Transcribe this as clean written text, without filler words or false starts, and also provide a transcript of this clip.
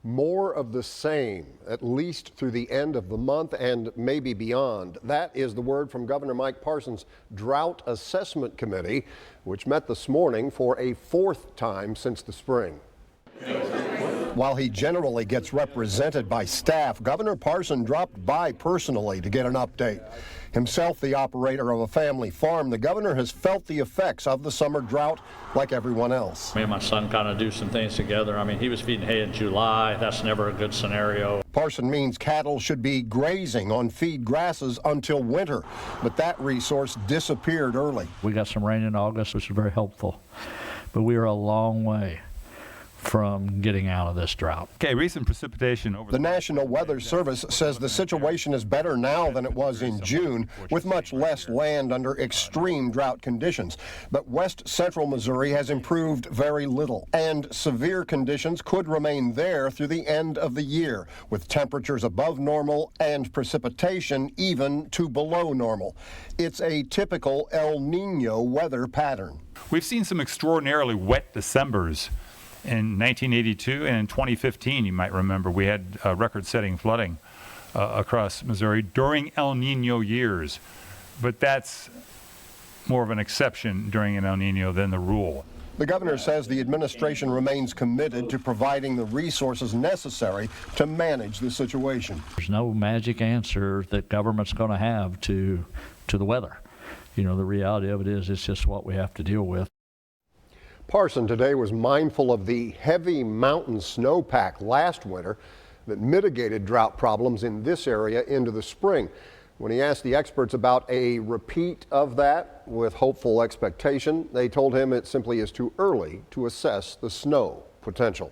More of the same, at least through the end of the month and maybe beyond. That is the word from Governor Mike Parson's Drought Assessment Committee, which met this morning for a fourth time since the spring. While he generally gets represented by staff, Governor Parson dropped by personally to get an update. Himself the operator of a family farm, the governor has felt the effects of the summer drought like everyone else. Me and my son kind of do some things together. I mean, he was feeding hay in July. That's never a good scenario. Parson means cattle should be grazing on feed grasses until winter, but that resource disappeared early. We got some rain in August, which was very helpful, but we are a long way from getting out of this drought. Okay, recent precipitation over the National Weather Service says the situation is better now than it was in June, with much less land under extreme drought conditions. But west central Missouri has improved very little, and severe conditions could remain there through the end of the year, with temperatures above normal and precipitation even to below normal. It's a typical El Nino weather pattern. We've seen some extraordinarily wet Decembers. In 1982 and in 2015, you might remember, we had record-setting flooding across Missouri during El Nino years. But that's more of an exception during an El Nino than the rule. The governor says the administration remains committed to providing the resources necessary to manage the situation. There's no magic answer that government's going to have to the weather. You know, the reality of it is it's just what we have to deal with. Parson today was mindful of the heavy mountain snowpack last winter that mitigated drought problems in this area into the spring. When he asked the experts about a repeat of that with hopeful expectation, they told him it simply is too early to assess the snow potential.